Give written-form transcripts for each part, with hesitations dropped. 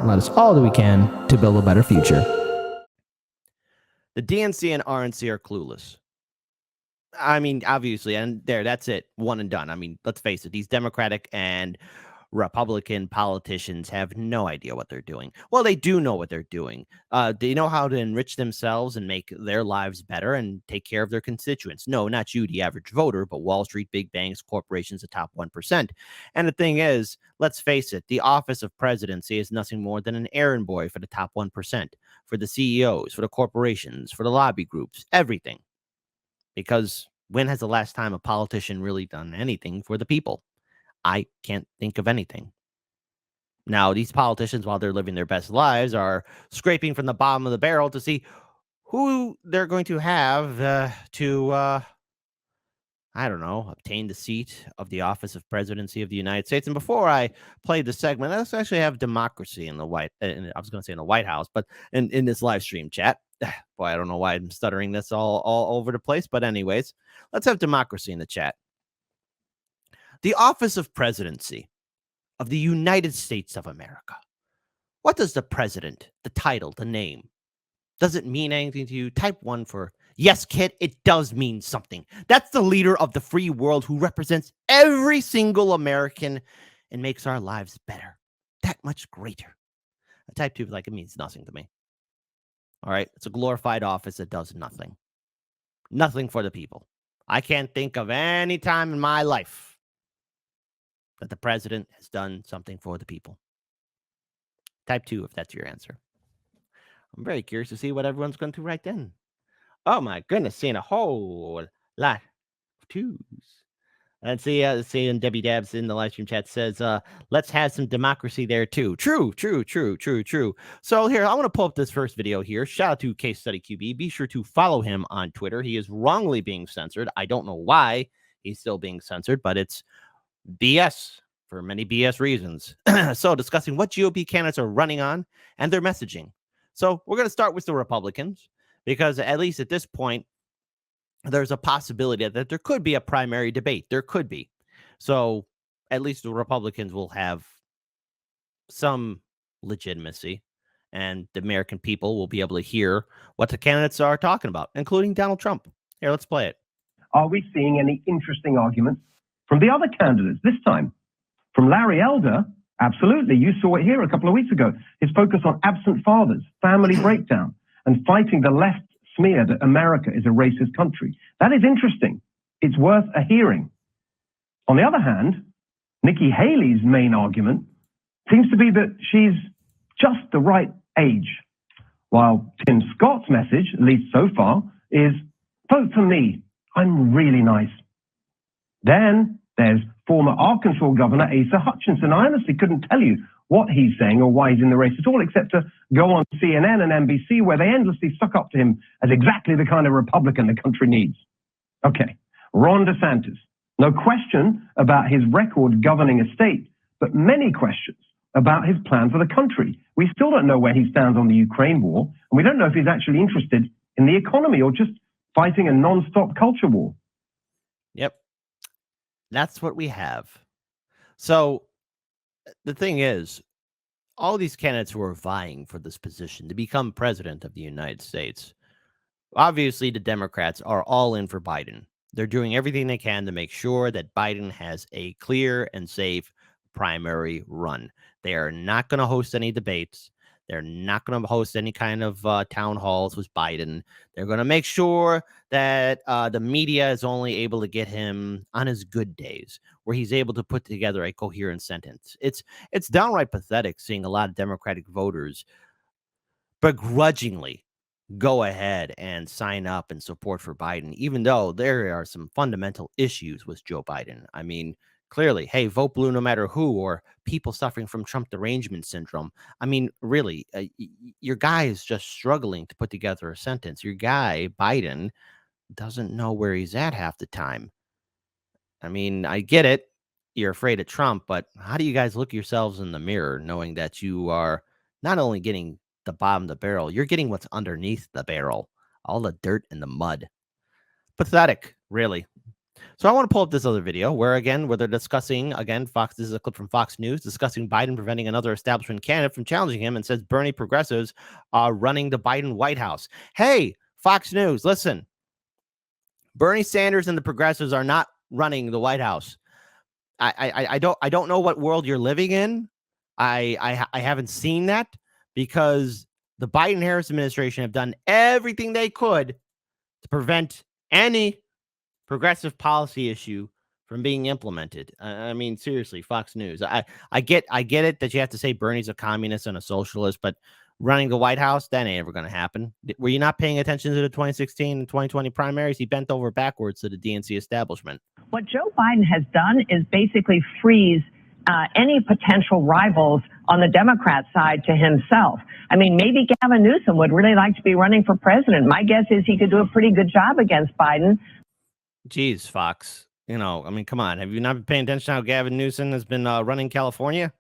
and let us all do we can to build a better future. The DNC and RNC are clueless. I mean, obviously, and that's it. One and done. I mean, let's face it. These Democratic and Republican politicians have no idea what they're doing. Well, they do know what they're doing. They know how to enrich themselves and make their lives better and take care of their constituents. No, not you, the average voter, but Wall Street, big banks, corporations, the top 1%. And the thing is, let's face it, the office of presidency is nothing more than an errand boy for the top 1%, for the CEOs, for the corporations, for the lobby groups, everything. Because when has the last time a politician really done anything for the people? I can't think of anything. Now, these politicians, while they're living their best lives, are scraping from the bottom of the barrel to see who they're going to have I don't know, obtain the seat of the office of presidency of the United States. And before I play the segment, let's actually have democracy in the White House, but in this live stream chat. Boy, I don't know why I'm stuttering this all over the place. But anyways, let's have democracy in the chat. The office of presidency of the United States of America. What does the president, the title, the name, does it mean anything to you? Type 1 for yes, kid, it does mean something. That's the leader of the free world who represents every single American and makes our lives better, that much greater. Type 2 like it means nothing to me. All right, it's a glorified office that does nothing. Nothing for the people. I can't think of any time in my life that the president has done something for the people. Type 2 if that's your answer. I'm very curious to see what everyone's going to write in. Oh my goodness, seeing a whole lot of twos. Let's see, and Debbie Dabs in the live stream chat says, let's have some democracy there too. True. So here, I want to pull up this first video here. Shout out to Case Study QB. Be sure to follow him on Twitter. He is wrongly being censored. I don't know why he's still being censored, but it's BS for many BS reasons. So discussing what GOP candidates are running on and their messaging. So we're going to start with the Republicans, because at least at this point, there's a possibility that there could be a primary debate. There could be. So at least the Republicans will have some legitimacy, and the American people will be able to hear what the candidates are talking about, including Donald Trump. Here, let's play it. Are we seeing any interesting arguments from the other candidates this time? From Larry Elder, absolutely. You saw it here a couple of weeks ago. His focus on absent fathers, family breakdown, and fighting the left smear that America is a racist country. That is interesting. It's worth a hearing. On the other hand, Nikki Haley's main argument seems to be that she's just the right age, while Tim Scott's message, at least so far, is vote for me. I'm really nice. Then there's former Arkansas Governor Asa Hutchinson. I honestly couldn't tell you what he's saying or why he's in the race at all, except to go on CNN and NBC, where they endlessly suck up to him as exactly the kind of Republican the country needs. Okay, Ron DeSantis. No question about his record governing a state, but many questions about his plan for the country. We still don't know where he stands on the Ukraine war, and we don't know if he's actually interested in the economy or just fighting a non-stop culture war. Yep. That's what we have. So the thing is, all these candidates who are vying for this position to become president of the United States, obviously the Democrats are all in for Biden. They're doing everything they can to make sure that Biden has a clear and safe primary run. They are not going to host any debates. They're not going to host any kind of town halls with Biden. They're going to make sure that the media is only able to get him on his good days, where he's able to put together a coherent sentence. It's downright pathetic seeing a lot of Democratic voters begrudgingly go ahead and sign up and support for Biden, even though there are some fundamental issues with Joe Biden. I mean, clearly, hey, vote blue no matter who, or people suffering from Trump derangement syndrome. I mean, really, your guy is just struggling to put together a sentence. Your guy, Biden, doesn't know where he's at half the time. I mean, I get it. You're afraid of Trump, but how do you guys look yourselves in the mirror knowing that you are not only getting the bottom of the barrel, you're getting what's underneath the barrel, all the dirt and the mud? Pathetic, really. So I want to pull up this other video where they're discussing, again, Fox, this is a clip from Fox News, discussing Biden preventing another establishment candidate from challenging him, and says Bernie progressives are running the Biden White House. Hey, Fox News, listen. Bernie Sanders and the progressives are not running the White House. I don't know what world you're living in. I haven't seen that, because the Biden-Harris administration have done everything they could to prevent any progressive policy issue from being implemented. I mean, seriously, Fox News. I get it that you have to say Bernie's a communist and a socialist, but running the White House, that ain't ever going to happen. Were you not paying attention to the 2016 and 2020 primaries? He bent over backwards to the DNC establishment. What Joe Biden has done is basically freeze any potential rivals on the Democrat side to himself. I mean, maybe Gavin Newsom would really like to be running for president. My guess is he could do a pretty good job against Biden. Geez, Fox. You know, I mean, come on. Have you not been paying attention to how Gavin Newsom has been running California?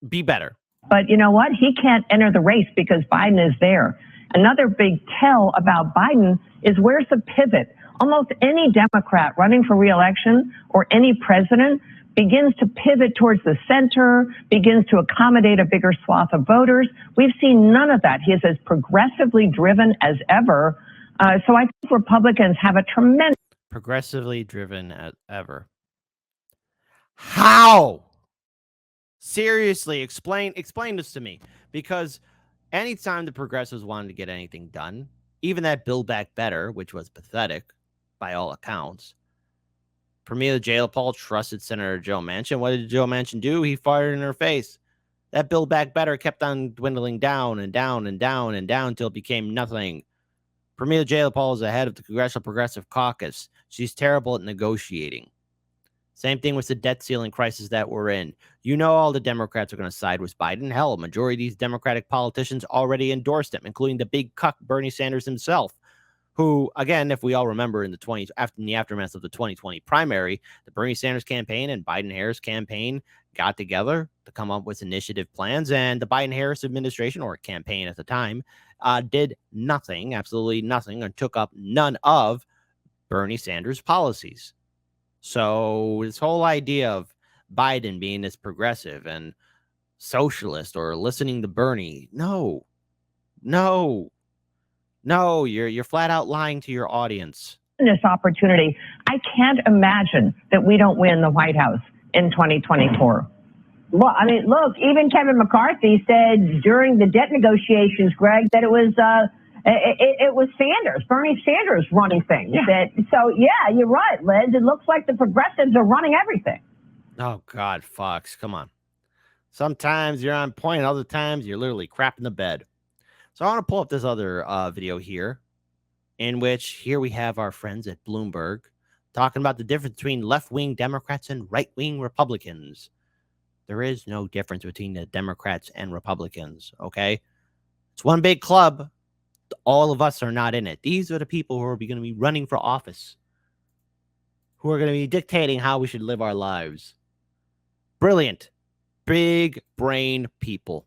Be better. But you know what? He can't enter the race because Biden is there. Another big tell about Biden is where's the pivot? Almost any Democrat running for re-election or any president begins to pivot towards the center, begins to accommodate a bigger swath of voters. We've seen none of that. He is as progressively driven as ever. So I think Republicans have a tremendous... Progressively driven as ever. How? Seriously, explain this to me. Because anytime the progressives wanted to get anything done, even that Build Back Better, which was pathetic by all accounts, Premier Jayapal trusted Senator Joe Manchin. What did Joe Manchin do? He fired in her face. That Build Back Better kept on dwindling down and down and down and down until it became nothing. Premier Jayapal is the head of the Congressional Progressive Caucus. She's terrible at negotiating. Same thing with the debt ceiling crisis that we're in. You know all the Democrats are going to side with Biden. Hell, a majority of these Democratic politicians already endorsed him, including the big cuck Bernie Sanders himself, who, again, if we all remember in the aftermath of the 2020 primary, the Bernie Sanders campaign and Biden-Harris campaign got together to come up with initiative plans, and the Biden-Harris administration, or campaign at the time, did nothing, absolutely nothing, and took up none of Bernie Sanders' policies. So this whole idea of Biden being this progressive and socialist or listening to Bernie, no, you're flat out lying to your audience. This opportunity. I can't imagine that we don't win the White House in 2024. Well, I mean, look, even Kevin McCarthy said during the debt negotiations, Greg, that it was Sanders, Bernie Sanders running things. Yeah. So, yeah, you're right, Liz. It looks like the progressives are running everything. Oh, God, Fox, come on. Sometimes you're on point. Other times you're literally crapping the bed. So I want to pull up this other video here, in which here we have our friends at Bloomberg talking about the difference between left-wing Democrats and right-wing Republicans. There is no difference between the Democrats and Republicans, okay? It's one big club. All of us are not in it. These are the people who are going to be running for office, who are going to be dictating how we should live our lives. Brilliant. Big brain people.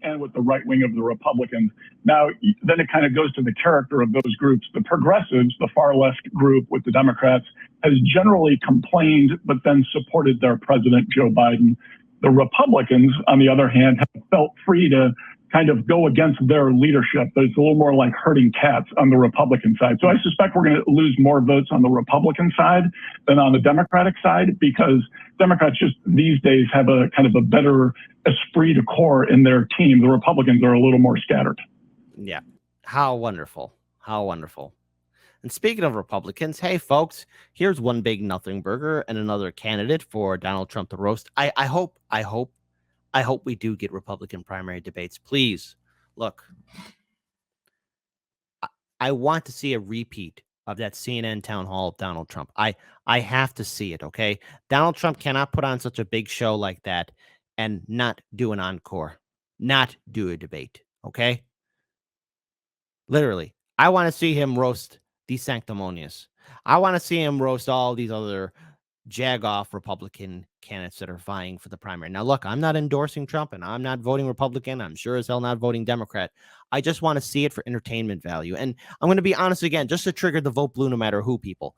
And with the right wing of the Republicans. Now, then it kind of goes to the character of those groups. The progressives, the far left group with the Democrats, has generally complained, but then supported their president, Joe Biden. The Republicans, on the other hand, have felt free to kind of go against their leadership, but it's a little more like herding cats on the Republican side. So I suspect we're going to lose more votes on the Republican side than on the Democratic side, because Democrats just these days have a kind of a better esprit de corps in their team. The Republicans are a little more scattered. Yeah. How wonderful. How wonderful. And speaking of Republicans, hey, folks, here's one big nothing burger and another candidate for Donald Trump to roast. I hope we do get Republican primary debates. Please, look, I want to see a repeat of that CNN town hall of Donald Trump. I have to see it, okay? Donald Trump cannot put on such a big show like that and not do an encore, not do a debate, okay? Literally, I want to see him roast the sanctimonious. I want to see him roast all these other jagoff Republican candidates that are vying for the primary. Now, look, I'm not endorsing Trump and I'm not voting Republican. I'm sure as hell not voting Democrat. I just want to see it for entertainment value. And I'm going to be honest again, just to trigger the vote blue no matter who people.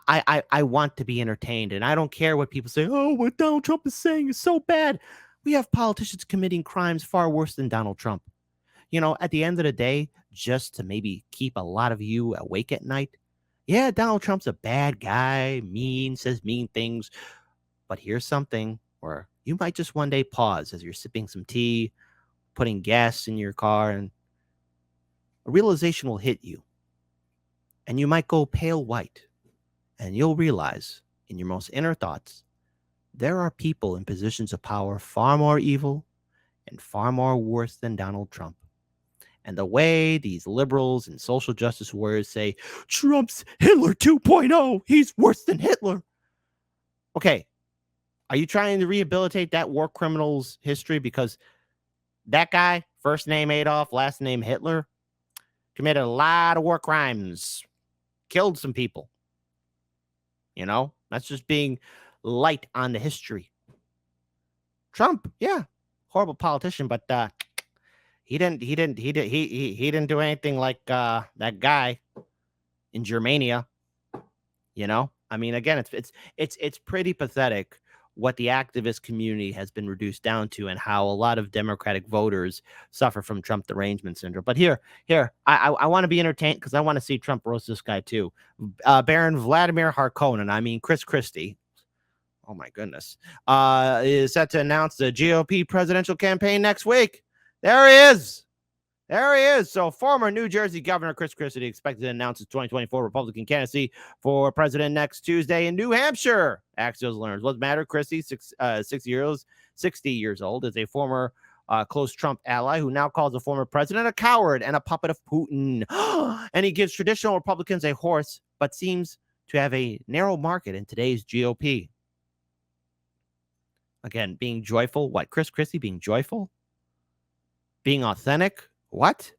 I want to be entertained, and I don't care what people say. Oh, what Donald Trump is saying is so bad. We have politicians committing crimes far worse than Donald Trump. You know, at the end of the day, just to maybe keep a lot of you awake at night. Yeah, Donald Trump's a bad guy, mean, says mean things. But here's something where you might just one day pause as you're sipping some tea, putting gas in your car, and a realization will hit you. And you might go pale white. And you'll realize in your most inner thoughts, there are people in positions of power far more evil and far more worse than Donald Trump. And the way these liberals and social justice warriors say, Trump's Hitler 2.0, he's worse than Hitler. Okay, are you trying to rehabilitate that war criminal's history? Because that guy, first name Adolf, last name Hitler, committed a lot of war crimes, killed some people. You know, that's just being light on the history. Trump, yeah, horrible politician, but he didn't do anything like that guy in Germania. You know, I mean, again, it's pretty pathetic what the activist community has been reduced down to, and how a lot of Democratic voters suffer from Trump derangement syndrome. But here, I want to be entertained because I want to see Trump roast this guy too. Baron Vladimir Harkonnen, I mean Chris Christie. Oh my goodness, is set to announce the GOP presidential campaign next week. There he is. There he is. So former New Jersey Governor Chris Christie expected to announce his 2024 Republican candidacy for president next Tuesday in New Hampshire. Axios learns. What's the matter? Christie, 60 years old, is a former close Trump ally who now calls the former president a coward and a puppet of Putin. And he gives traditional Republicans a horse, but seems to have a narrow market in today's GOP. Again, being joyful. What? Chris Christie being joyful? Being authentic? What?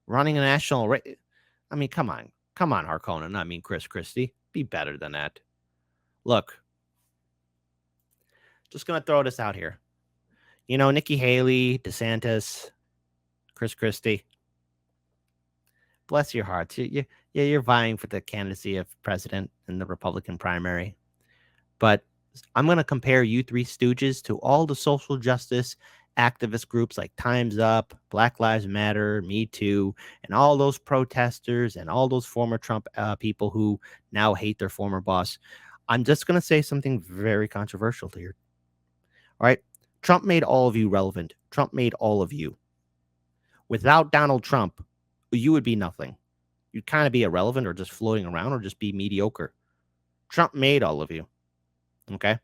Running a national race? I mean, come on, Harkonnen. I mean, Chris Christie, be better than that. Look, just gonna throw this out here. You know, Nikki Haley, DeSantis, Chris Christie. Bless your hearts. You're vying for the candidacy of president in the Republican primary. But I'm going to compare you three stooges to all the social justice activist groups like Time's Up, Black Lives Matter, Me Too, and all those protesters and all those former Trump people who now hate their former boss. I'm just going to say something very controversial here. All right. Trump made all of you relevant. Trump made all of you. Without Donald Trump, you would be nothing. You'd kind of be irrelevant or just floating around or just be mediocre. Trump made all of you. Okay.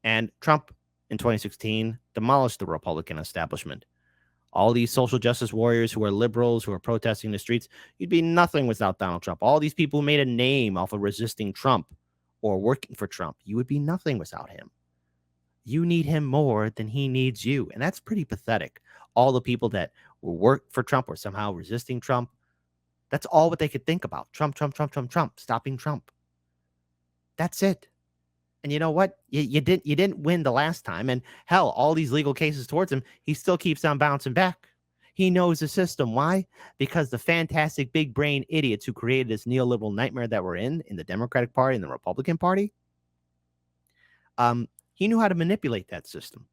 And Trump in 2016 demolished the Republican establishment. All these social justice warriors who are liberals, who are protesting the streets, you'd be nothing without Donald Trump. All these people who made a name off of resisting Trump or working for Trump, you would be nothing without him. You need him more than he needs you. And that's pretty pathetic. All the people that work for Trump or somehow resisting Trump, that's all what they could think about. Trump, stopping Trump. That's it. And you know what? You didn't win the last time. And hell, all these legal cases towards him, he still keeps on bouncing back. He knows the system. Why? Because the fantastic big brain idiots who created this neoliberal nightmare that we're in the Democratic Party and the Republican Party, he knew how to manipulate that system.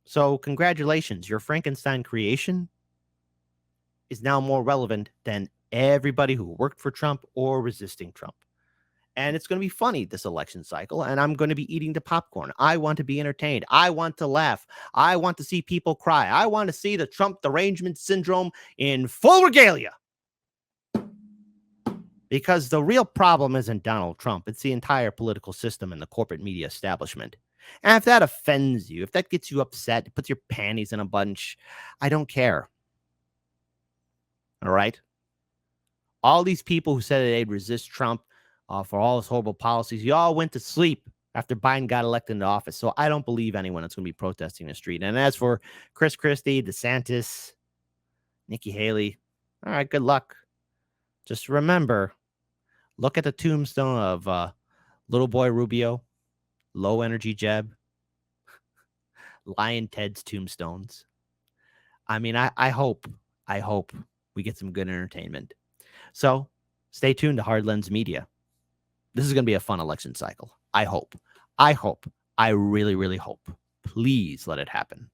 So congratulations, your Frankenstein creation is now more relevant than everybody who worked for Trump or resisting Trump. And it's going to be funny this election cycle, and I'm going to be eating the popcorn. I want to be entertained. I want to laugh. I want to see people cry. I want to see the Trump derangement syndrome in full regalia. Because the real problem isn't Donald Trump. It's the entire political system and the corporate media establishment. And if that offends you, if that gets you upset, it puts your panties in a bunch, I don't care. All right? All these people who said that they'd resist Trump for all his horrible policies, you all went to sleep after Biden got elected into office. So I don't believe anyone that's going to be protesting the street. And as for Chris Christie, DeSantis, Nikki Haley, all right, good luck. Just remember, look at the tombstone of little boy Rubio. low energy Jeb, Lion Ted's tombstones. I mean, I hope we get some good entertainment. So stay tuned to Hard Lens Media. This is going to be a fun election cycle. I hope. I really, really hope. Please let it happen.